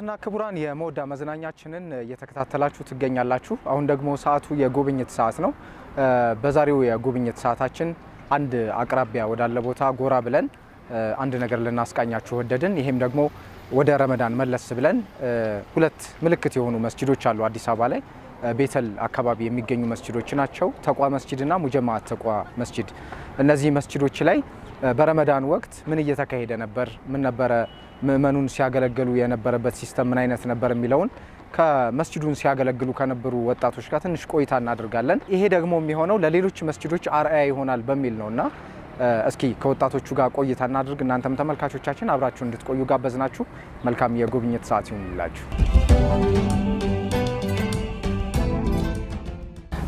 ክቡራትና ክቡራን የሞዳ መዝናኛችንን እየተከታተላችሁ ትገኛላችሁ። አሁን ደግሞ ሰዓቱ የጉብኝት ሰዓት ነው። በዛሬው የጉብኝት ሰዓታችን አንድ አቅራቢያ ወዳለ ቦታ ጎራ ብለን አንድ ነገር ልናስቃኛችሁ ወደድን። ይሄም ደግሞ ወደ ረመዳን መለስ ብለን ሁለት ምልክት የሆኑ መስጂዶች አሉ አዲስ አበባ ላይ ቤተል አካባቢ የሚገኙ መስጂዶች ናቸው። ተቋ መስጂድና ሙጀማዓት ተቋ መስጂድ። እነዚህ መስጂዶች ላይ በረመዳን ወቅት ምን እየተካሄደ ነበር፣ ምን ነበረ ምእመኑን ሲያገለግሉ የነበረበት ሲስተም ምን አይነት ነበር የሚለውን ከመስጂዱን ሲያገለግሉ ከነበሩ ወጣቶች ጋር ትንሽ ቆይታ እናደርጋለን። ይሄ ደግሞ የሚሆነው ለሌሎች መስጂዶች አርአያ ይሆናል በሚል ነውና እስኪ ከወጣቶቹ ጋር ቆይታ እናድርግ። እናንተም ተመልካቾቻችን አብራችሁ እንድትቆዩ ጋበዝናችሁ። መልካም የጉብኝት ሰዓት ይሁንላችሁ።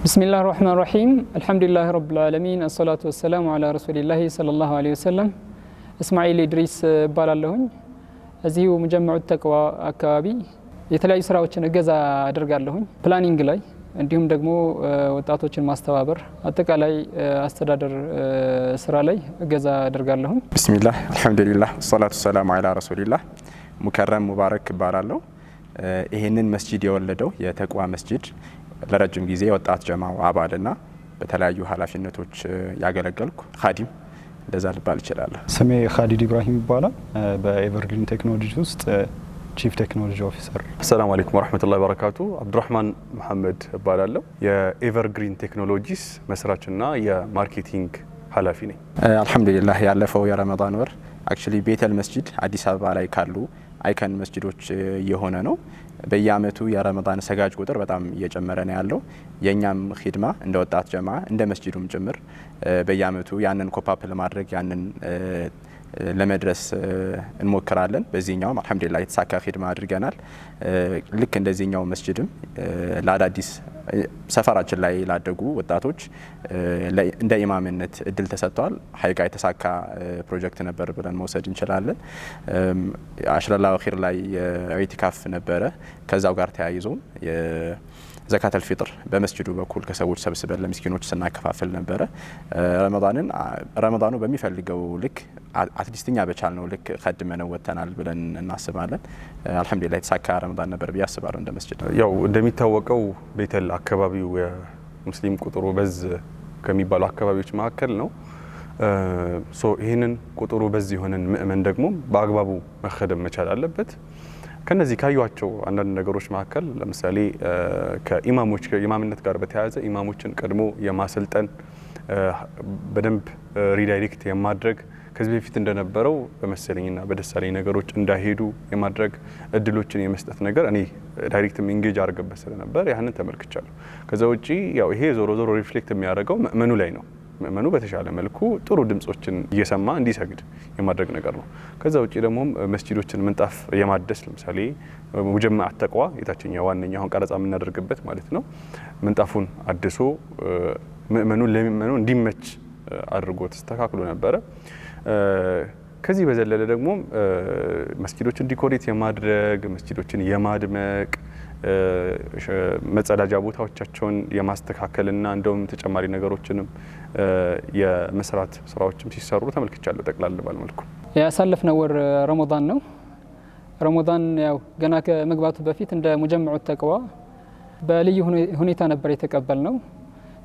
ብስሚላህ ራህማን ራሂም አልሐምዱሊላህ ረብል ዓለሚን አሰላቱ ወሰላሙ ዐላ ረሱሊላህ ሰለላሁ ዐለይሂ ወሰለም። እስማኤል ኢድሪስ እባላለሁኝ። እዚሁ ሙጀማዓት ተቅዋ አካባቢ የተለያዩ ስራዎችን እገዛ አደርጋለሁኝ። ፕላኒንግ ላይ እንዲሁም ደግሞ ወጣቶችን ማስተባበር አጠቃላይ አስተዳደር ስራ ላይ እገዛ አደርጋለሁኝ። ቢስሚላህ አልሐምዱሊላህ ሰላቱ ሰላሙ ዐላ ረሱሊላህ። ሙከረም ሙባረክ እባላለሁ። ይሄንን መስጂድ የወለደው የተቅዋ መስጂድ ለረጅም ጊዜ ወጣት ጀማው አባልና በተለያዩ ኃላፊነቶች ያገለገልኩ ኻዲም እንደዛ ልባል ይችላል። ስሜ ኻሊድ ኢብራሂም ይባላል። በኤቨርግሪን ቴክኖሎጂ ውስጥ ቺፍ ቴክኖሎጂ ኦፊሰር። ሰላም አለይኩም ወራህመቱላሂ ወበረካቱ። አብዱራህማን መሐመድ እባላለሁ። የኤቨርግሪን ቴክኖሎጂስ መስራችና የማርኬቲንግ ኃላፊ ነኝ። አልሐምዱሊላህ ያለፈው የረመዳን ወር አክቹሊ ቤተል መስጂድ አዲስ አበባ ላይ ካሉ አይከን መስጂዶች የሆነ ነው። በየአመቱ የረመዳን ሰጋጅ ቁጥር በጣም እየጨመረ ነው ያለው። የኛም ኺድማ እንደ ወጣት ጀማ እንደ መስጂዱም ጭምር በየአመቱ ያንን ኮፓፕ ለማድረግ ያንን ለመድረስ እንሞክራለን። በዚህኛውም አልሐምዱሊላህ የተሳካ ኺድማ አድርገናል። ልክ እንደዚህኛው መስጂድም ለአዳዲስ ሰፈራችን ላይ ላደጉ ወጣቶች እንደ ኢማምነት እድል ተሰጥቷል። ሀይቃ የተሳካ ፕሮጀክት ነበር ብለን መውሰድ እንችላለን። አሽረል አኺር ላይ ኢቲካፍ ነበረ። ከዛው ጋር ተያይዞ ዘካተል ፊጥር በመስጂዱ በኩል ከሰዎች ሰብስበን ለምስኪኖች ስናከፋፍል ነበረ። ረመዳኑ በሚፈልገው ልክ አትሊስትኛ በቻልነው ልክ ከድመነው ወጥተናል ብለን እናስባለን። አልሐምዱሊላህ የተሳካ ረመዳን ነበር ብዬ አስባለሁ። እንደ መስጂድ ያው እንደሚታወቀው ቤተል አካባቢው የሙስሊም ቁጥሩ በዝ ከሚባሉ አካባቢዎች መካከል ነው። ይህንን ቁጥሩ በዝ የሆነን ምእመን ደግሞ በአግባቡ መኸደም መቻል አለበት። ከነዚህ ካዩዋቸው አንዳንድ ነገሮች መካከል ለምሳሌ ከኢማሞች ከኢማምነት ጋር በተያያዘ ኢማሞችን ቀድሞ የማሰልጠን በደንብ ሪዳይሬክት የማድረግ ከዚህ በፊት እንደነበረው በመሰለኝና በደሳለኝ ነገሮች እንዳይሄዱ የማድረግ እድሎችን የመስጠት ነገር እኔ ዳይሬክት ኢንጌጅ አድርገበት ስለነበር ያንን ተመልክቻለሁ። ከዛ ውጪ ያው ይሄ ዞሮ ዞሮ ሪፍሌክት የሚያደርገው ምእመኑ ላይ ነው። ምእመኑ በተሻለ መልኩ ጥሩ ድምጾችን እየሰማ እንዲሰግድ የማድረግ ነገር ነው። ከዛ ውጪ ደግሞ መስጂዶችን ምንጣፍ የማደስ ለምሳሌ ሙጀማዓት ተቅዋ የታችኛው ዋነኛው አሁን ቀረጻ የምናደርግበት ማለት ነው። ምንጣፉን አድሶ ለምእመኑ እንዲመች አድርጎ ተስተካክሎ ነበረ። ከዚህ በዘለለ ደግሞ መስጂዶችን ዲኮሬት የማድረግ መስጂዶችን የማድመቅ መጸዳጃ ቦታዎቻቸውን የማስተካከልና እንደውም ተጨማሪ ነገሮችንም የመስራት ስራዎችም ሲሰሩ ተመልክቻለሁ። ጠቅላላ ባለመልኩ ያሳለፍነው ወር ረመዳን ነው። ረመዳን ያው ገና ከመግባቱ በፊት እንደ ሙጀማዓት ተቅዋ በልዩ ሁኔታ ነበር የተቀበልነው።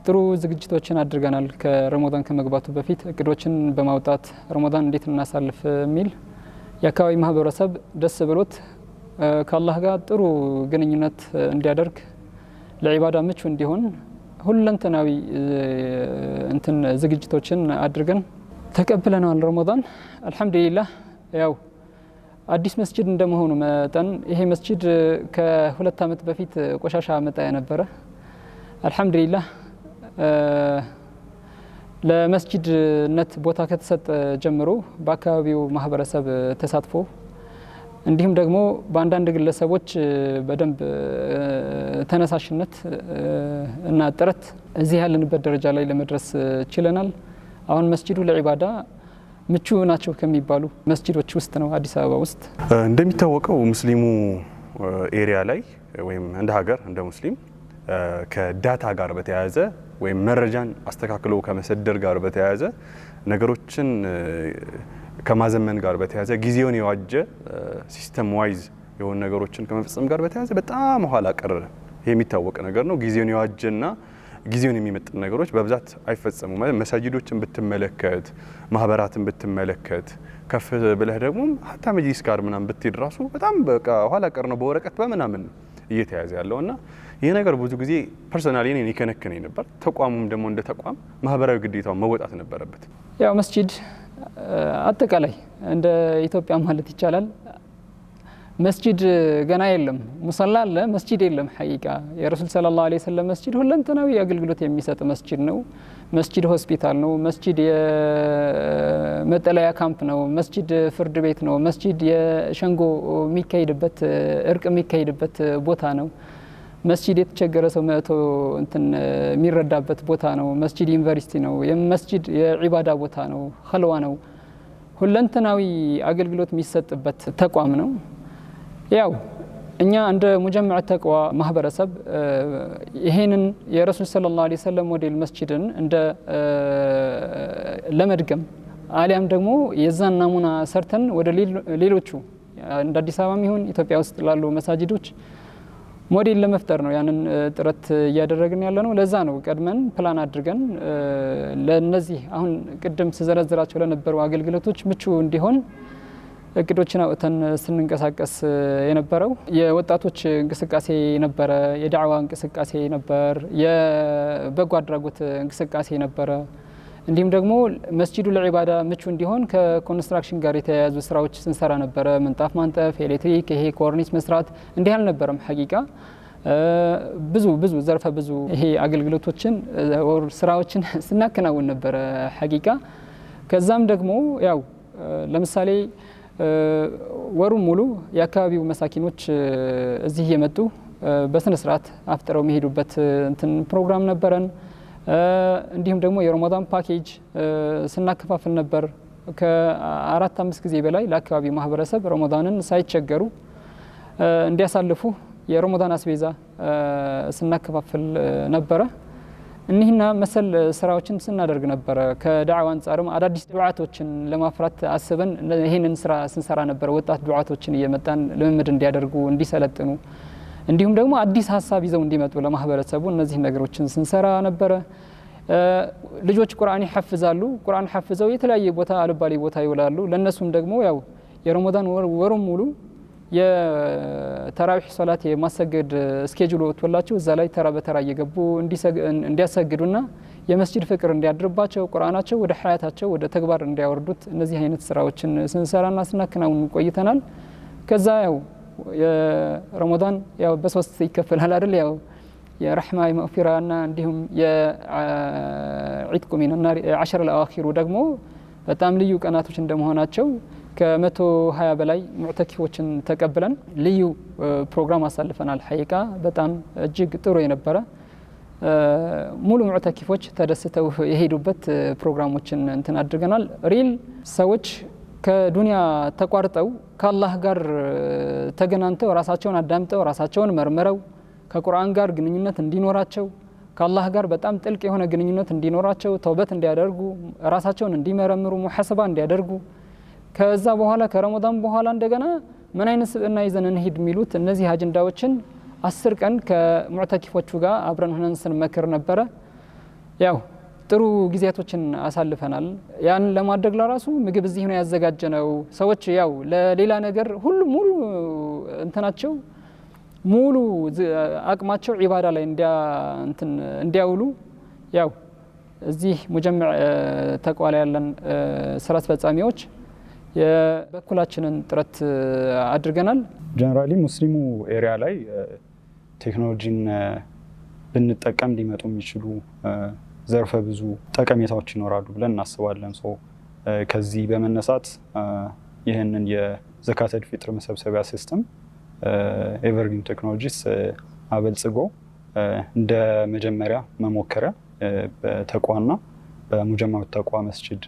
ጥሩ ዝግጅቶችን አድርገናል። ከረመዳን ከመግባቱ በፊት እቅዶችን በማውጣት ረመዳን እንዴት እናሳልፍ የሚል የአካባቢ ማህበረሰብ ደስ ብሎት ከአላህ ጋር ጥሩ ግንኙነት እንዲያደርግ ለዒባዳ ምቹ እንዲሆን ሁለንተናዊ ዝግጅቶችን አድርገን ተቀብለናል። ረመዳን አልሐምዱሊላህ ያው አዲስ መስጂድ እንደመሆኑ መጠን ይሄ መስጂድ ከ2 አመት በፊት ቆሻሻ መጣያ ነበረ። አልሐምዱሊላህ ለመስጂድነት ቦታ ከተሰጠ ጀምሮ በአካባቢው ማህበረሰብ ተሳትፎ እንዲሁም ደግሞ በአንዳንድ ግለሰቦች በደንብ ተነሳሽነት እና ጥረት እዚህ ያለንበት ደረጃ ላይ ለመድረስ ችለናል። አሁን መስጂዱ ለዒባዳ ምቹ ናቸው ከሚባሉ መስጂዶች ውስጥ ነው አዲስ አበባ ውስጥ። እንደሚታወቀው ሙስሊሙ ኤሪያ ላይ ወይም እንደ ሀገር እንደ ሙስሊም ከዳታ ጋር በተያያዘ ወይም መረጃን አስተካክሎ ከመሰደር ጋር በተያያዘ ነገሮችን ከማዘመን ጋር በተያያዘ ጊዜውን የዋጀ ሲስተም ዋይዝ የሆኑ ነገሮችን ከመፈጸም ጋር በተያያዘ በጣም ኋላ ቀር የሚታወቅ ነገር ነው። ጊዜውን የዋጀና ጊዜውን የሚመጥን ነገሮች በብዛት አይፈጸሙም። መሳጅዶችን ብትመለከት፣ ማህበራትን ብትመለከት፣ ከፍ ብለህ ደግሞ ሀታ መጅሊስ ጋር ምናምን ብትሄድ ራሱ በጣም በቃ ኋላ ቀር ነው በወረቀት በምናምን እየተያዘ ያለውና ይሄ ነገር ብዙ ጊዜ ፐርሰናሊ እኔን ይከነክነኝ ነበር። ተቋሙም ደግሞ እንደ ተቋም ማህበራዊ ግዴታውን መወጣት ነበረበት። ያው መስጂድ አጠቃላይ እንደ ኢትዮጵያ ማለት ይቻላል መስጂድ ገና የለም። ሙሰላ አለ፣ መስጂድ የለም። ሐቂቃ የረሱል ሰለላሁ ዐለይሂ ወሰለም መስጂድ ሁለንተናዊ አገልግሎት የሚሰጥ መስጂድ ነው። መስጂድ ሆስፒታል ነው። መስጂድ የመጠለያ ካምፕ ነው። መስጂድ ፍርድ ቤት ነው። መስጂድ የሸንጎ የሚካሄድበት እርቅ የሚካሄድበት ቦታ ነው። መስጂድ የተቸገረ ሰው መጥቶ የሚረዳበት ቦታ ነው። መስጂድ ዩኒቨርሲቲ ነው። መስጂድ የዒባዳ ቦታ ነው። ኸልዋ ነው። ሁለንተናዊ አገልግሎት የሚሰጥበት ተቋም ነው። ያው እኛ እንደ ሙጀመዕ ተቅዋ ማህበረሰብ ይሄንን የረሱል ሰለላሁ ዐለይሂ ወሰለም ሞዴል መስጂድን እንደ ለመድገም አሊያም ደግሞ የዛን ናሙና ሰርተን ወደ ሌሎቹ እንደ አዲስ አበባም ይሁን ኢትዮጵያ ውስጥ ላሉ መሳጅዶች ሞዴል ለመፍጠር ነው ያንን ጥረት እያደረግን ያለ ነው። ለዛ ነው ቀድመን ፕላን አድርገን ለነዚህ አሁን ቅድም ስዘረዝራቸው ለነበሩ አገልግሎቶች ምቹ እንዲሆን እቅዶችን አውጥተን ስንንቀሳቀስ የነበረው የወጣቶች እንቅስቃሴ ነበረ፣ የዳዕዋ እንቅስቃሴ ነበር፣ የበጎ አድራጎት እንቅስቃሴ ነበረ። እንዲሁም ደግሞ መስጂዱ ለዒባዳ ምቹ እንዲሆን ከኮንስትራክሽን ጋር የተያያዙ ስራዎች ስንሰራ ነበረ። ምንጣፍ ማንጠፍ፣ ኤሌክትሪክ፣ ይሄ ኮርኒስ መስራት እንዲህ አልነበረም። ሐቂቃ ብዙ ዘርፈ ብዙ ይሄ አገልግሎቶችን ስራዎችን ስናከናውን ነበረ ሐቂቃ። ከዛም ደግሞ ያው ለምሳሌ ወሩን ሙሉ የአካባቢው መሳኪኖች እዚህ እየመጡ በስነ ስርዓት አፍጥረው የሚሄዱበት ፕሮግራም ነበረን። እንዲሁም ደግሞ የረመዳን ፓኬጅ ስናከፋፍል ነበር። ከ4-5 ጊዜ በላይ ለአካባቢው ማህበረሰብ ረመዳንን ሳይቸገሩ እንዲያሳልፉ የረመዳን አስቤዛ ስናከፋፍል ነበረ። እኒህና መሰል ስራዎችን ስናደርግ ነበረ። ከዳዕዋ አንጻርም አዳዲስ ዱዓቶችን ለማፍራት አስበን ይህንን ስራ ስንሰራ ነበረ። ወጣት ዱዓቶችን እየመጣን ልምምድ እንዲያደርጉ እንዲሰለጥኑ፣ እንዲሁም ደግሞ አዲስ ሀሳብ ይዘው እንዲመጡ ለማህበረሰቡ እነዚህ ነገሮችን ስንሰራ ነበረ። ልጆች ቁርአን ይሐፍዛሉ። ቁርአን ሐፍዘው የተለያየ ቦታ አልባሌ ቦታ ይውላሉ። ለነሱም ደግሞ ያው የረመዳን ወሩን ሙሉ የተራዊህ ሶላት የማሰገድ ስኬጁል ወጥቶላቸው እዛ ላይ ተራ በተራ እየገቡ እንዲያሰግዱና የመስጂድ ፍቅር እንዲያድርባቸው ቁርአናቸው ወደ ሐያታቸው ወደ ተግባር እንዲያወርዱት እነዚህ አይነት ስራዎችን ስንሰራና ስናከናውን ቆይተናል። ከዛ ያው የረመዳን ያው በሶስት ይከፈላል አይደል? ያው የረህማ የመግፊራና እንዲሁም የዒትቁ ሚነን ናር 10 الأواخر ደግሞ በጣም ልዩ ቀናቶች እንደመሆናቸው ከ120 በላይ ሙዕተኪፎችን ተቀብለን ልዩ ፕሮግራም አሳልፈናል። ሐቂቃ በጣም እጅግ ጥሩ የነበረ ሙሉ ሙዕተኪፎች ተደስተው የሄዱበት ፕሮግራሞችን አድርገናል። ሪል ሰዎች ከዱንያ ተቋርጠው ከአላህ ጋር ተገናኝተው ራሳቸውን አዳምጠው ራሳቸውን መርምረው ከቁርአን ጋር ግንኙነት እንዲኖራቸው ከአላህ ጋር በጣም ጥልቅ የሆነ ግንኙነት እንዲኖራቸው ተውበት እንዲያደርጉ ራሳቸውን እንዲመረምሩ ሙሐሰባ እንዲያደርጉ ከዛ በኋላ ከረመዳን በኋላ እንደገና ምን አይነት ስብዕና ይዘን እንሂድ የሚሉት እነዚህ አጀንዳዎችን 10 ቀን ከሙዕተኪፎቹ ጋር አብረን ሆነን ስንመክር ነበረ። ያው ጥሩ ጊዜያቶችን አሳልፈናል። ያን ለማድረግ ለራሱ ምግብ እዚህ ነው ያዘጋጀነው። ሰዎች ያው ለሌላ ነገር ሁሉ ሙሉ እንትናቸው ሙሉ አቅማቸው ዒባዳ ላይ እንዲያውሉ ያው እዚህ ሙጀመዕ ተቅዋ ላይ ያለን ስራ አስፈጻሚዎች የበኩላችንን ጥረት አድርገናል። ጀነራሊ ሙስሊሙ ኤሪያ ላይ ቴክኖሎጂን ብንጠቀም ሊመጡ የሚችሉ ዘርፈ ብዙ ጠቀሜታዎች ይኖራሉ ብለን እናስባለን። ከዚህ በመነሳት ይህንን የዘካተል ፊጥር መሰብሰቢያ ሲስተም ኤቨርግሪን ቴክኖሎጂስ አበልጽጎ እንደ መጀመሪያ መሞከሪያ በተቋና በሙጀመዕ ተቋ መስጂድ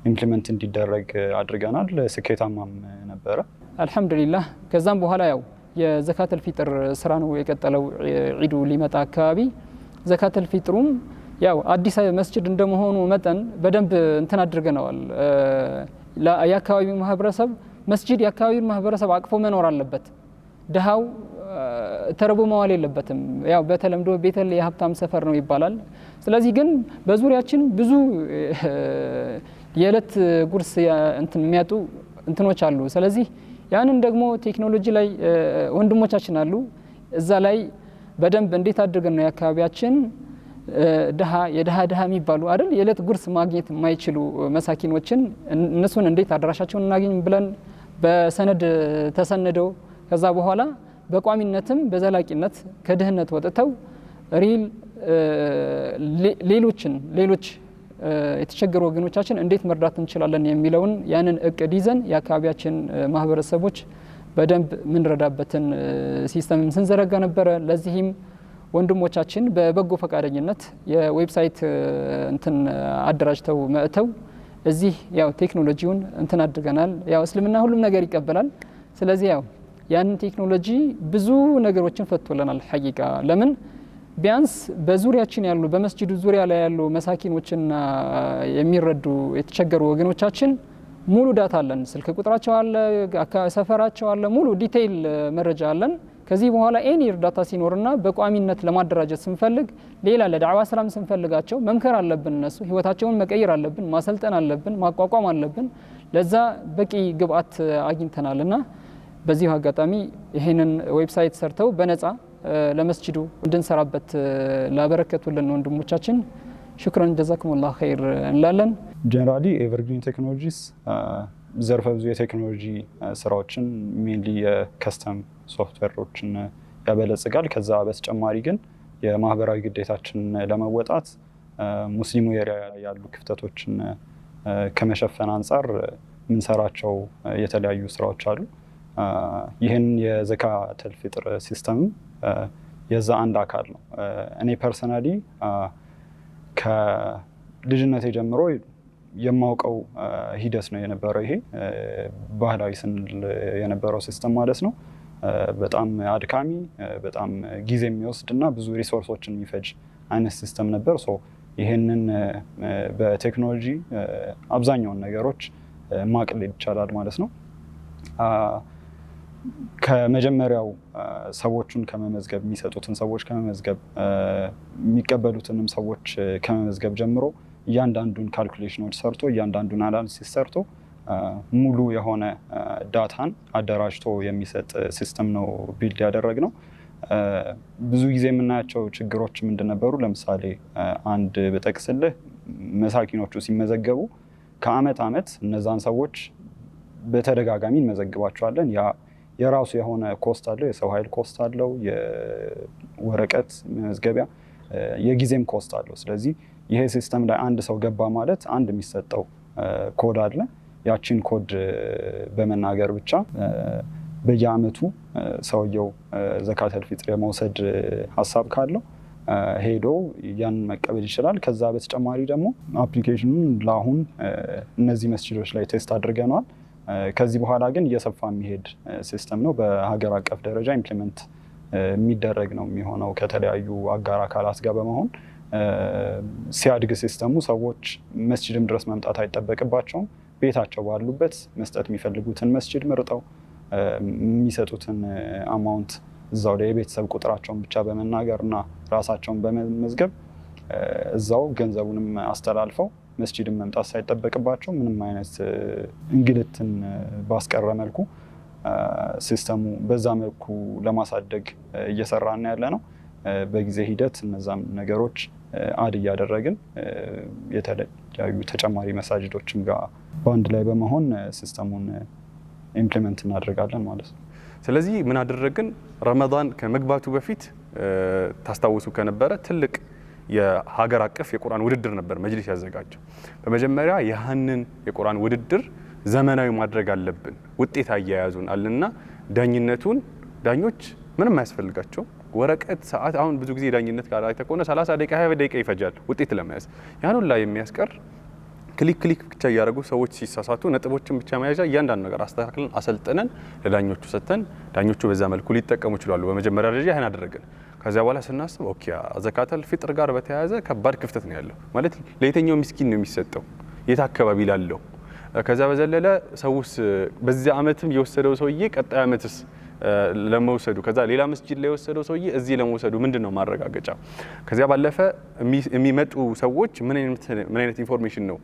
ኢምፕሊመንት እንዲደረግ አድርገናል። ስኬታማም ነበረ አልሐምዱሊላህ። ከዛም በኋላ ያው የዘካተል ፊጥር ስራ ነው የቀጠለው። ዒዱ ሊመጣ አካባቢ ዘካተል ፊጥሩም ያው አዲስ መስጂድ እንደመሆኑ መጠን በደንብ አድርገነዋል። የአካባቢው ማህበረሰብ መስጂድ የአካባቢውን ማህበረሰብ አቅፎ መኖር አለበት። ድሃው ተርቦ መዋል የለበትም። ያው በተለምዶ ቤተል የሀብታም ሰፈር ነው ይባላል። ስለዚህ ግን በዙሪያችን ብዙ የዕለት ጉርስ እንትን የሚያጡ እንትኖች አሉ። ስለዚህ ያንን ደግሞ ቴክኖሎጂ ላይ ወንድሞቻችን አሉ። እዛ ላይ በደንብ እንዴት አድርገን ነው የአካባቢያችን የድሃ የሚባሉ አይደል የዕለት ጉርስ ማግኘት የማይችሉ መሳኪኖችን እነሱን እንዴት አድራሻቸውን እናገኝ ብለን በሰነድ ተሰንደው ከዛ በኋላ በቋሚነትም በዘላቂነት ከድህነት ወጥተው ሪል ሌሎች የተቸገሩ ወገኖቻችን እንዴት መርዳት እንችላለን የሚለውን ያንን እቅድ ይዘን የአካባቢያችን ማህበረሰቦች በደንብ ምንረዳበትን ሲስተም ስንዘረጋ ነበረ። ለዚህም ወንድሞቻችን በበጎ ፈቃደኝነት የዌብሳይት እንትን አደራጅተው መጥተው እዚህ ያው ቴክኖሎጂውን እንትን አድርገናል። ያው እስልምና ሁሉም ነገር ይቀበላል። ስለዚህ ያው ያንን ቴክኖሎጂ ብዙ ነገሮችን ፈቶልናል። ሐቂቃ ለምን ቢያንስ በዙሪያችን ያሉ በመስጂዱ ዙሪያ ላይ ያሉ መሳኪኖችና የሚረዱ የተቸገሩ ወገኖቻችን ሙሉ ዳታ አለን። ስልክ ቁጥራቸው አለ፣ ሰፈራቸው አለ፣ ሙሉ ዲቴይል መረጃ አለን። ከዚህ በኋላ ኤኒ እርዳታ ሲኖርና በቋሚነት ለማደራጀት ስንፈልግ ሌላ ለዳዕዋ ስራም ስንፈልጋቸው መምከር አለብን። እነሱ ህይወታቸውን መቀየር አለብን፣ ማሰልጠን አለብን፣ ማቋቋም አለብን። ለዛ በቂ ግብአት አግኝተናልና በዚሁ አጋጣሚ ይህንን ዌብሳይት ሰርተው በነፃ ለመስጂዱ እንድንሰራበት ላበረከቱልን ወንድሞቻችን ሽክራን ጀዛኩሙላህ ኸይር እንላለን። ጀነራሊ ኤቨርግሪን ቴክኖሎጂስ ዘርፈ ብዙ የቴክኖሎጂ ስራዎችን ሜንሊ የከስተም ሶፍትዌሮችን ያበለጽጋል። ከዛ በተጨማሪ ግን የማህበራዊ ግዴታችን ለመወጣት ሙስሊሙ ኤሪያ ያሉ ክፍተቶችን ከመሸፈን አንጻር የምንሰራቸው የተለያዩ ስራዎች አሉ። ይህን የዘካተል ፊጥር ሲስተም የዛ አንድ አካል ነው። እኔ ፐርሰናሊ ከልጅነቴ ጀምሮ የማውቀው ሂደት ነው የነበረው። ይሄ ባህላዊ ስንል የነበረው ሲስተም ማለት ነው። በጣም አድካሚ፣ በጣም ጊዜ የሚወስድ እና ብዙ ሪሶርሶችን የሚፈጅ አይነት ሲስተም ነበር። ይህንን በቴክኖሎጂ አብዛኛውን ነገሮች ማቅለል ይቻላል ማለት ነው። ከመጀመሪያው ሰዎቹን ከመመዝገብ የሚሰጡትን ሰዎች ከመመዝገብ የሚቀበሉትንም ሰዎች ከመመዝገብ ጀምሮ እያንዳንዱን ካልኩሌሽኖች ሰርቶ እያንዳንዱን አናሊሲስ ሰርቶ ሙሉ የሆነ ዳታን አደራጅቶ የሚሰጥ ሲስተም ነው ቢልድ ያደረግነው። ብዙ ጊዜ የምናያቸው ችግሮች ምንድን ነበሩ? ለምሳሌ አንድ በጠቅስልህ መሳኪኖቹ ሲመዘገቡ ከአመት አመት እነዛን ሰዎች በተደጋጋሚ እንመዘግባቸዋለን። ያ የራሱ የሆነ ኮስት አለው፣ የሰው ኃይል ኮስት አለው፣ የወረቀት መመዝገቢያ የጊዜም ኮስት አለው። ስለዚህ ይሄ ሲስተም ላይ አንድ ሰው ገባ ማለት አንድ የሚሰጠው ኮድ አለ። ያቺን ኮድ በመናገር ብቻ በየአመቱ ሰውየው ዘካተል ፊጥር የመውሰድ ሀሳብ ካለው ሄዶ ያንን መቀበል ይችላል። ከዛ በተጨማሪ ደግሞ አፕሊኬሽኑን ለአሁን እነዚህ መስጂዶች ላይ ቴስት አድርገነዋል። ከዚህ በኋላ ግን እየሰፋ የሚሄድ ሲስተም ነው። በሀገር አቀፍ ደረጃ ኢምፕሊመንት የሚደረግ ነው የሚሆነው ከተለያዩ አጋር አካላት ጋር በመሆን ሲያድግ ሲስተሙ ሰዎች መስጂድም ድረስ መምጣት አይጠበቅባቸውም። ቤታቸው ባሉበት መስጠት የሚፈልጉትን መስጂድ መርጠው የሚሰጡትን አማውንት እዛው ላይ የቤተሰብ ቁጥራቸውን ብቻ በመናገር እና ራሳቸውን በመመዝገብ እዛው ገንዘቡንም አስተላልፈው መስጂድን መምጣት ሳይጠበቅባቸው ምንም አይነት እንግልትን ባስቀረ መልኩ ሲስተሙ በዛ መልኩ ለማሳደግ እየሰራን ያለ ነው። በጊዜ ሂደት እነዛም ነገሮች አድ እያደረግን የተለያዩ ተጨማሪ መሳጅዶችም ጋር በአንድ ላይ በመሆን ሲስተሙን ኢምፕሊመንት እናደርጋለን ማለት ነው። ስለዚህ ምን አደረግን? ረመዳን ከመግባቱ በፊት ታስታውሱ ከነበረ ትልቅ የሀገር አቀፍ የቁርአን ውድድር ነበር መጅሊስ ያዘጋጀው። በመጀመሪያ ያህንን የቁርአን ውድድር ዘመናዊ ማድረግ አለብን፣ ውጤት አያያዙን አለና ዳኝነቱን ዳኞች ምንም አያስፈልጋቸው ወረቀት ሰዓት። አሁን ብዙ ጊዜ ዳኝነት ጋር አይተቆነ 30 ደቂቃ 20 ደቂቃ ይፈጃል ውጤት ለመያዝ። ያንን ላይ የሚያስቀር ክሊክ ብቻ እያደረጉ ሰዎች ሲሳሳቱ ነጥቦችን ብቻ መያዣ እያንዳንዱ ነገር አስተካክለን አሰልጥነን ለዳኞቹ ሰጥተን ዳኞቹ በዛ መልኩ ሊጠቀሙ ይችላሉ። በመጀመሪያ ደረጃ ይሄን አደረግን። ከዚያ በኋላ ስናስብ ኦኬ ዘካተል ፊጥር ጋር በተያያዘ ከባድ ክፍተት ነው ያለው። ማለት ለየትኛው ምስኪን ነው የሚሰጠው? የት አካባቢ ላለው? ከዛ በዘለለ ሰውስ በዚህ አመትም የወሰደው ሰውዬ ቀጣይ አመትስ ለመውሰዱ ከዛ ሌላ መስጂድ ላይ የወሰደው ሰውዬ እዚህ ለመውሰዱ ምንድነው ማረጋገጫ? ከዚያ ባለፈ የሚመጡ ሰዎች ምን አይነት ኢንፎርሜሽን ነው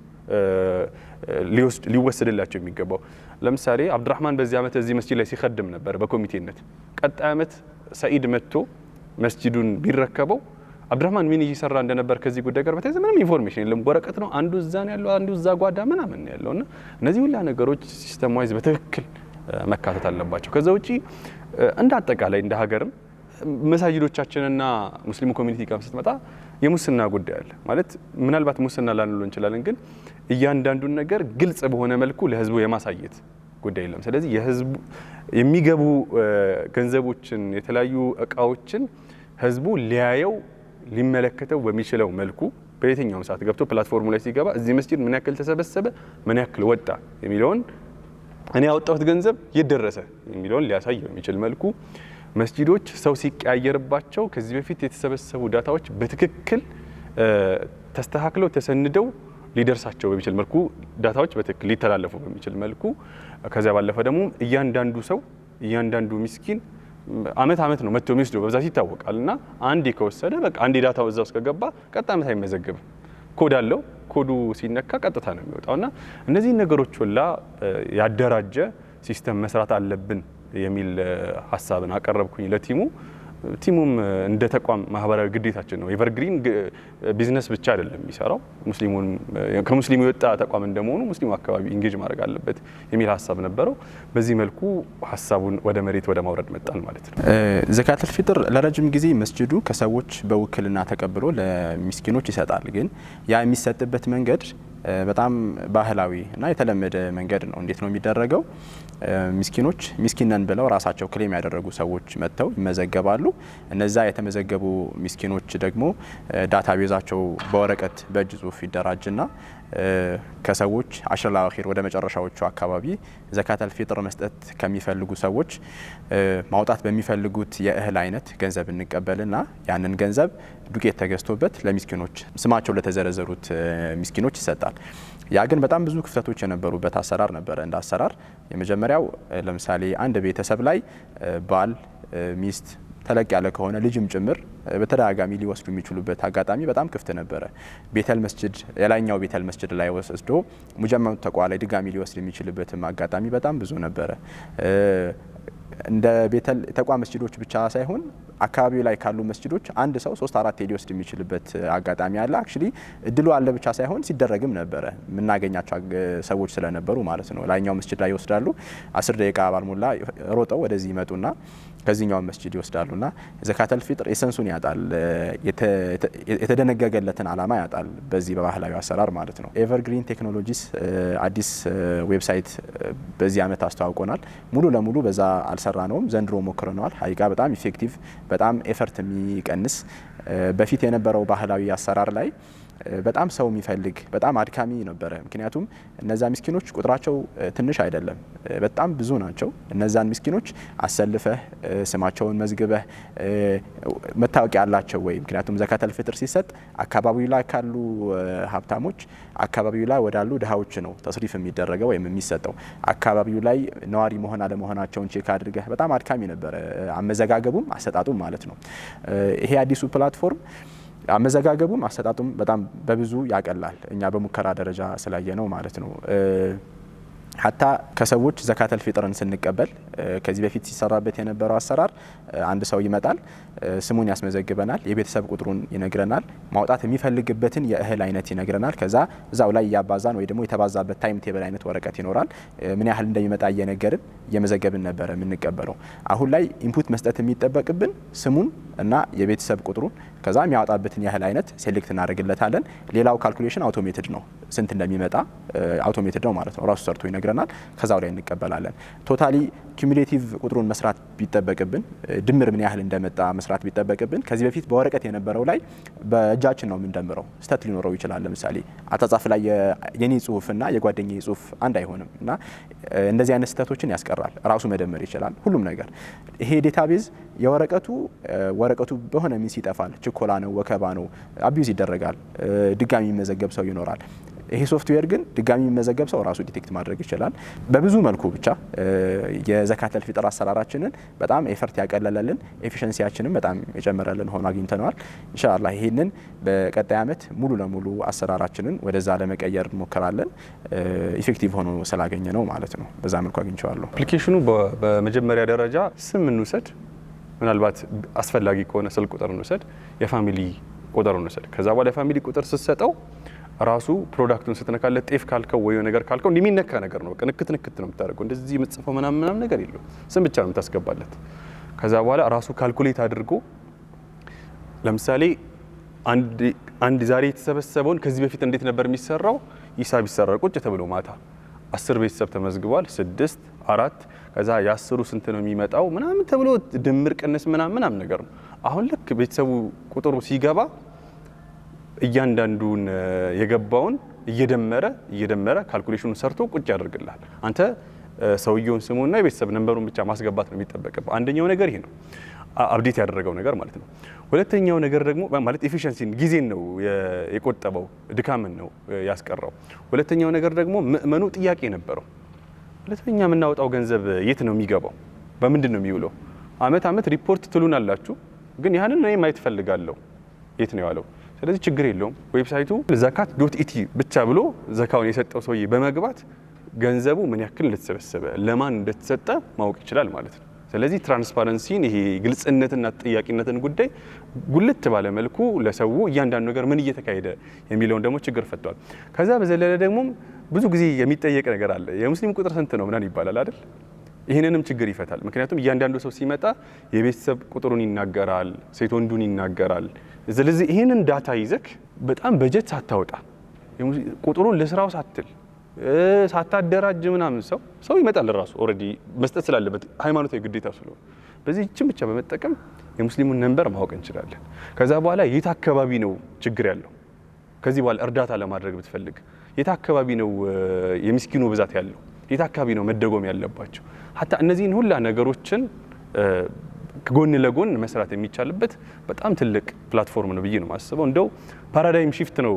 ሊወሰድላቸው የሚገባው? ለምሳሌ አብዱራህማን በዚህ አመት እዚህ መስጂድ ላይ ሲخدም ነበር በኮሚቴነት። ቀጣይ አመት ሰኢድ መጥቶ መስጂዱን ቢረከበው አብዱራህማን ምን እየሰራ እንደነበር ከዚህ ጉዳይ ጋር በተያያዘ ምንም ኢንፎርሜሽን የለም። ወረቀት ነው አንዱ እዛ ነው ያለው፣ አንዱ እዛ ጓዳ ምናምን ነው ያለውና እነዚህ ሁሉ ነገሮች ሲስተም ዋይዝ በትክክል መካተት አለባቸው። ከዛ ውጪ እንደ አጠቃላይ እንደ ሀገርም መሳጅዶቻችንና ሙስሊሙ ኮሚኒቲ ጋር ስትመጣ የሙስና ጉዳይ አለ። ማለት ምናልባት ሙስና ላንለው እንችላለን፣ ግን እያንዳንዱን ነገር ግልጽ በሆነ መልኩ ለህዝቡ የማሳየት ጉዳይ የለም። ስለዚህ የህዝቡ የሚገቡ ገንዘቦችን የተለያዩ እቃዎችን ህዝቡ ሊያየው ሊመለከተው በሚችለው መልኩ በየትኛውም ሰዓት ገብቶ ፕላትፎርሙ ላይ ሲገባ እዚህ መስጂድ ምን ያክል ተሰበሰበ፣ ምን ያክል ወጣ የሚለውን እኔ ያወጣሁት ገንዘብ የደረሰ የሚለውን ሊያሳይ በሚችል መልኩ መስጂዶች ሰው ሲቀያየርባቸው ከዚህ በፊት የተሰበሰቡ ዳታዎች በትክክል ተስተካክለው ተሰንደው ሊደርሳቸው በሚችል መልኩ ዳታዎች በትክክል ሊተላለፉ በሚችል መልኩ ከዚያ ባለፈ ደግሞ እያንዳንዱ ሰው እያንዳንዱ ምስኪን አመት ነው መጥቶ የሚወስደው በብዛት ይታወቃልና አንዴ ከወሰደ በቃ አንዴ ዳታው እዛው እስከገባ ቀጣይ አመት አይመዘገብም። ኮድ አለው። ኮዱ ሲነካ ቀጥታ ነው የሚወጣውና እነዚህ ነገሮች ሁላ ያደራጀ ሲስተም መስራት አለብን የሚል ሐሳብን አቀረብኩኝ ለቲሙ። ቲሙም እንደ ተቋም ማህበራዊ ግዴታችን ነው። ኤቨርግሪን ቢዝነስ ብቻ አይደለም የሚሰራው፣ ሙስሊሙን ከሙስሊሙ የወጣ ተቋም እንደመሆኑ ሙስሊሙ አካባቢ ኢንጌጅ ማድረግ አለበት የሚል ሐሳብ ነበረው። በዚህ መልኩ ሐሳቡን ወደ መሬት ወደ ማውረድ መጣን ማለት ነው። ዘካተል ፊጥር ለረጅም ጊዜ መስጂዱ ከሰዎች በውክልና ተቀብሎ ለሚስኪኖች ይሰጣል። ግን ያ የሚሰጥበት መንገድ በጣም ባህላዊ እና የተለመደ መንገድ ነው። እንዴት ነው የሚደረገው? ሚስኪኖች ሚስኪን ነን ብለው ራሳቸው ክሌም ያደረጉ ሰዎች መጥተው ይመዘገባሉ። እነዛ የተመዘገቡ ሚስኪኖች ደግሞ ዳታቤዛቸው በወረቀት በእጅ ጽሁፍ ይደራጅና ከሰዎች አሽረል አኺር ወደ መጨረሻዎቹ አካባቢ ዘካተል ፊጥር መስጠት ከሚፈልጉ ሰዎች ማውጣት በሚፈልጉት የእህል አይነት ገንዘብ እንቀበልና ያንን ገንዘብ ዱቄት ተገዝቶበት ለሚስኪኖች ስማቸው ለተዘረዘሩት ሚስኪኖች ይሰጣል። ያ ግን በጣም ብዙ ክፍተቶች የነበሩበት አሰራር ነበረ። እንደ አሰራር የመጀመሪያው ለምሳሌ አንድ ቤተሰብ ላይ ባል፣ ሚስት ተለቅ ያለ ከሆነ ልጅም ጭምር በተደጋጋሚ ሊወስዱ የሚችሉበት አጋጣሚ በጣም ክፍት ነበረ። ቤተል መስጂድ የላይኛው ቤተል መስጂድ ላይ ወስዶ ሙጀመዑ ተቅዋ ላይ ድጋሚ ሊወስድ የሚችልበትም አጋጣሚ በጣም ብዙ ነበረ። እንደ ቤተል ተቅዋ መስጂዶች ብቻ ሳይሆን አካባቢው ላይ ካሉ መስጂዶች አንድ ሰው 3-4 ሊወስድ የሚችልበት አጋጣሚ አለ። አክቹሊ እድሉ አለ ብቻ ሳይሆን ሲደረግም ነበረ። የምናገኛቸው ሰዎች ስለነበሩ ማለት ነው። ላይኛው መስጂድ ላይ ይወስዳሉ። 10 ደቂቃ ባልሞላ ሮጠው ወደዚህ ይመጡና ከዚህኛው መስጂድ ይወስዳሉና ዘካተል ፊጥር ኤሰንሱን ያጣል፣ የተደነገገለትን አላማ ያጣል። በዚህ በባህላዊ አሰራር ማለት ነው። ኤቨርግሪን ቴክኖሎጂስ አዲስ ዌብሳይት በዚህ አመት አስተዋውቆናል። ሙሉ ለሙሉ በዛ አልሰራነውም፣ ዘንድሮ ሞክረነዋል። ሀቂቃ በጣም ኢፌክቲቭ፣ በጣም ኤፈርት የሚቀንስ በፊት የነበረው ባህላዊ አሰራር ላይ በጣም ሰው የሚፈልግ በጣም አድካሚ ነበረ። ምክንያቱም እነዛ ምስኪኖች ቁጥራቸው ትንሽ አይደለም፣ በጣም ብዙ ናቸው። እነዛን ምስኪኖች አሰልፈህ ስማቸውን መዝግበህ መታወቂያ ያላቸው ወይ ምክንያቱም ዘካተል ፊጥር ሲሰጥ አካባቢው ላይ ካሉ ሀብታሞች አካባቢው ላይ ወዳሉ ድሃዎች ነው ተስሪፍ የሚደረገው ወይም የሚሰጠው። አካባቢው ላይ ነዋሪ መሆን አለመሆናቸውን ቼክ አድርገህ በጣም አድካሚ ነበረ አመዘጋገቡም አሰጣጡም ማለት ነው። ይሄ አዲሱ ፕላትፎርም አመዘጋገቡም አሰጣጡም በጣም በብዙ ያቀላል። እኛ በሙከራ ደረጃ ስላየ ነው ማለት ነው። ሀታ ከሰዎች ዘካተል ፊጥርን ስንቀበል ከዚህ በፊት ሲሰራበት የነበረው አሰራር አንድ ሰው ይመጣል፣ ስሙን ያስመዘግበናል፣ የቤተሰብ ቁጥሩን ይነግረናል፣ ማውጣት የሚፈልግበትን የእህል አይነት ይነግረናል። ከዛ እዛው ላይ እያባዛን ወይ ደግሞ የተባዛበት ታይም ቴብል አይነት ወረቀት ይኖራል። ምን ያህል እንደሚመጣ እየነገርን እየመዘገብን ነበረ የምንቀበለው። አሁን ላይ ኢንፑት መስጠት የሚጠበቅብን ስሙን እና የቤተሰብ ቁጥሩን ከዛ የሚያወጣበትን የእህል አይነት ሴሌክት እናደርግለታለን። ሌላው ካልኩሌሽን አውቶሜትድ ነው፣ ስንት እንደሚመጣ አውቶሜትድ ነው ማለት ነው። ራሱ ሰርቶ ይነግረናል። ከዛው ላይ እንቀበላለን። ቶታሊ ኩሙሌቲቭ ቁጥሩን መስራት ቢጠበቅብን ድምር ምን ያህል እንደመጣ መስራት ቢጠበቅብን ከዚህ በፊት በወረቀት የነበረው ላይ በእጃችን ነው የምንደምረው። ስተት ሊኖረው ይችላል። ለምሳሌ አጻጻፍ ላይ የኔ ጽሁፍና የጓደኛዬ ጽሁፍ አንድ አይሆንም እና እንደዚህ አይነት ስተቶችን ያስቀራል። ራሱ መደመር ይችላል ሁሉም ነገር። ይሄ ዴታቤዝ ወረቀቱ በሆነ ሚንስ ይጠፋል። ችኮላ ነው፣ ወከባ ነው፣ አቢዩዝ ይደረጋል። ድጋሚ የሚመዘገብ ሰው ይኖራል። ይሄ ሶፍትዌር ግን ድጋሚ የሚመዘገብ ሰው ራሱ ዲቴክት ማድረግ ይችላል። በብዙ መልኩ ብቻ የዘካተል ፊጥር አሰራራችንን በጣም ኤፈርት ያቀለለልን፣ ኤፊሽንሲያችንን በጣም የጨመረልን ሆኖ አግኝተነዋል። ኢንሻአላህ ይሄንን በቀጣይ ዓመት ሙሉ ለሙሉ አሰራራችንን ወደዛ ለመቀየር እንሞክራለን። ኢፌክቲቭ ሆኖ ስላገኘ ነው ማለት ነው። በዛ መልኩ አግኝቼዋለሁ። አፕሊኬሽኑ በመጀመሪያ ደረጃ ስም እንውሰድ፣ ምናልባት አስፈላጊ ከሆነ ስልክ ቁጥር እንውሰድ፣ የፋሚሊ ቁጥር እንውሰድ። ከዛ በኋላ የፋሚሊ ቁጥር ስትሰጠው ራሱ ፕሮዳክቱን ስትነካለት ጤፍ ካልከው ወይ ነገር ካልከው እንደሚነካ ነገር ነው። በቃ ንክት ነው የምታደርገው። እንደዚህ የምትጽፈው ምናምን ነገር የለውም። ስም ብቻ ነው የምታስገባለት። ከዛ በኋላ ራሱ ካልኩሌት አድርጎ ለምሳሌ አንድ ዛሬ የተሰበሰበውን ከዚህ በፊት እንዴት ነበር የሚሰራው ሂሳብ ይሰራል። ቁጭ ተብሎ ማታ 10 ቤተሰብ ተመዝግቧል፣ 6 4 ከዛ የ10ሩ ስንት ነው የሚመጣው ምናምን ተብሎ ድምር ቅንስ ምናምን ነገር ነው። አሁን ልክ ቤተሰቡ ቁጥሩ ሲገባ እያንዳንዱን የገባውን እየደመረ ካልኩሌሽኑን ሰርቶ ቁጭ ያደርግልሃል። አንተ ሰውየውን ስሙና የቤተሰብ ነንበሩን ብቻ ማስገባት ነው የሚጠበቅብህ። አንደኛው ነገር ይሄ ነው፣ አፕዴት ያደረገው ነገር ማለት ነው። ሁለተኛው ነገር ደግሞ ማለት ኤፊሺየንሲን ጊዜን ነው የቆጠበው፣ ድካምን ነው ያስቀረው። ሁለተኛው ነገር ደግሞ ምእመኑ ጥያቄ ነበረው። ሁለተኛ የምናወጣው ገንዘብ የት ነው የሚገባው? በምንድን ነው የሚውለው? አመት ሪፖርት ትሉናላችሁ፣ ግን ያንን እኔ ማየት ፈልጋለሁ፣ የት ነው ያለው? ስለዚህ ችግር የለውም። ዌብሳይቱ zakat.et ብቻ ብሎ ዘካውን የሰጠው ሰውዬ በመግባት ገንዘቡ ምን ያክል እንደተሰበሰበ ለማን እንደተሰጠ ማወቅ ይችላል ማለት ነው። ስለዚህ ትራንስፓረንሲን ይሄ ግልጽነትና ተጠያቂነትን ጉዳይ ጉልት ባለ መልኩ ለሰው እያንዳንዱ ነገር ምን እየተካሄደ የሚለውን ደግሞ ችግር ፈቷል። ከዛ በዘለለ ደግሞ ብዙ ጊዜ የሚጠየቅ ነገር አለ። የሙስሊም ቁጥር ስንት ነው ምናምን ይባላል አይደል? ይሄንንም ችግር ይፈታል። ምክንያቱም እያንዳንዱ ሰው ሲመጣ የቤተሰብ ቁጥሩን ይናገራል፣ ሴት ወንዱን ይናገራል። ስለዚህ ይሄንን ዳታ ይዘክ በጣም በጀት ሳታወጣ ቁጥሩን ለስራው ሳትል ሳታደራጅ ምናምን ሰው ይመጣል ራሱ ኦሬዲ መስጠት ስላለበት ሃይማኖታዊ ግዴታ ስለሆነ በዚህ እቺን ብቻ በመጠቀም የሙስሊሙን ነንበር ማወቅ እንችላለን። ከዛ በኋላ የት አካባቢ ነው ችግር ያለው? ከዚህ በኋላ እርዳታ ለማድረግ ብትፈልግ የት አካባቢ ነው የምስኪኑ ብዛት ያለው? የት አካባቢ ነው መደጎም ያለባቸው? ሀታ እነዚህን ሁላ ነገሮችን ጎን ለጎን መስራት የሚቻልበት በጣም ትልቅ ፕላትፎርም ነው ብዬ ነው ማስበው። እንደው ፓራዳይም ሺፍት ነው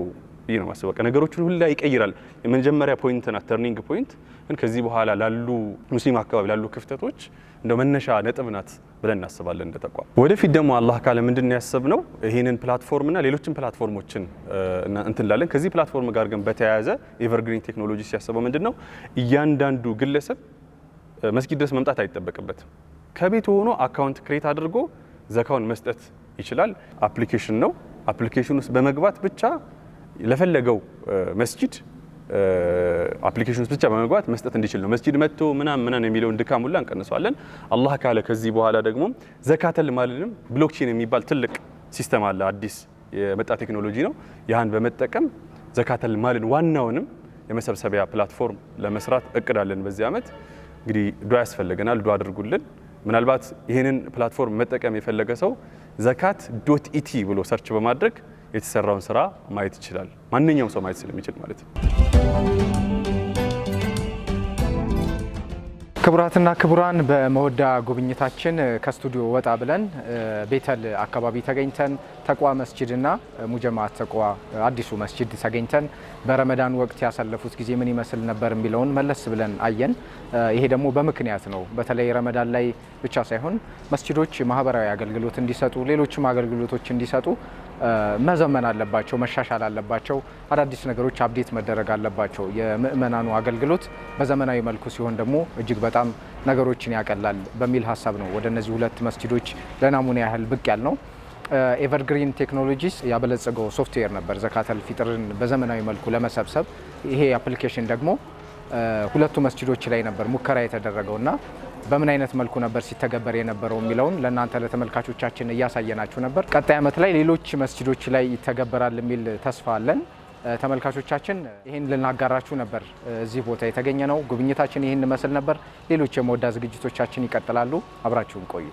ብዬ ነው ማስበው። ነገሮችን ሁላ ይቀይራል። የመጀመሪያ ፖይንት እና ተርኒንግ ፖይንት ግን ከዚህ በኋላ ላሉ ሙስሊም አካባቢ ላሉ ክፍተቶች እንደው መነሻ ነጥብ ናት ብለን እናስባለን እንደ ተቋም። ወደፊት ደግሞ አላህ ካለ ምንድነው ያሰብነው ይሄንን ፕላትፎርም እና ሌሎችን ፕላትፎርሞችን እንትላለን። ከዚህ ፕላትፎርም ጋር ግን በተያያዘ ኤቨርግሪን ቴክኖሎጂ ሲያስበው ምንድነው እያንዳንዱ ግለሰብ መስጊድ ድረስ መምጣት አይጠበቅበትም። ከቤቱ ሆኖ አካውንት ክሬት አድርጎ ዘካውን መስጠት ይችላል። አፕሊኬሽን ነው። አፕሊኬሽን ውስጥ በመግባት ብቻ ለፈለገው መስጂድ አፕሊኬሽን ውስጥ ብቻ በመግባት መስጠት እንዲችል ነው። መስጂድ መጥቶ ምናምን የሚለውን ድካም ሁላ እንቀንሰዋለን። አላህ ካለ ከዚህ በኋላ ደግሞ ዘካተል ማልንም ብሎክቼን የሚባል ትልቅ ሲስተም አለ፣ አዲስ የመጣ ቴክኖሎጂ ነው። ያን በመጠቀም ዘካተል ማልን ዋናውንም የመሰብሰቢያ ፕላትፎርም ለመስራት እቅዳለን በዚህ ዓመት። እንግዲህ ዱዓ ያስፈልገናል፣ ዱዓ አድርጉልን። ምናልባት ይህንን ፕላትፎርም መጠቀም የፈለገ ሰው zakat.et ብሎ ሰርች በማድረግ የተሰራውን ስራ ማየት ይችላል። ማንኛውም ሰው ማየት ስለሚችል ማለት ነው። ክቡራትና ክቡራን በመወዳ ጉብኝታችን ከስቱዲዮ ወጣ ብለን ቤተል አካባቢ ተገኝተን ተቅዋ መስጂድና ሙጀማዓት ተቅዋ አዲሱ መስጂድ ተገኝተን በረመዳን ወቅት ያሳለፉት ጊዜ ምን ይመስል ነበር የሚለውን መለስ ብለን አየን። ይሄ ደግሞ በምክንያት ነው። በተለይ ረመዳን ላይ ብቻ ሳይሆን መስጂዶች ማህበራዊ አገልግሎት እንዲሰጡ፣ ሌሎችም አገልግሎቶች እንዲሰጡ መዘመን አለባቸው፣ መሻሻል አለባቸው። አዳዲስ ነገሮች አፕዴት መደረግ አለባቸው። የምእመናኑ አገልግሎት በዘመናዊ መልኩ ሲሆን ደግሞ እጅግ በጣም ነገሮችን ያቀላል በሚል ሀሳብ ነው ወደ እነዚህ ሁለት መስጂዶች ለናሙና ያህል ብቅ ያል ነው። ኤቨርግሪን ቴክኖሎጂስ ያበለጸገው ሶፍትዌር ነበር ዘካተል ፊጥርን በዘመናዊ መልኩ ለመሰብሰብ። ይሄ አፕሊኬሽን ደግሞ ሁለቱ መስጂዶች ላይ ነበር ሙከራ የተደረገውና በምን አይነት መልኩ ነበር ሲተገበር የነበረው የሚለውን ለእናንተ ለተመልካቾቻችን እያሳየናችሁ ነበር። ቀጣይ ዓመት ላይ ሌሎች መስጂዶች ላይ ይተገበራል የሚል ተስፋ አለን። ተመልካቾቻችን ይህን ልናጋራችሁ ነበር እዚህ ቦታ የተገኘ ነው። ጉብኝታችን ይህን መስል ነበር። ሌሎች የመወዳ ዝግጅቶቻችን ይቀጥላሉ። አብራችሁን ቆዩ።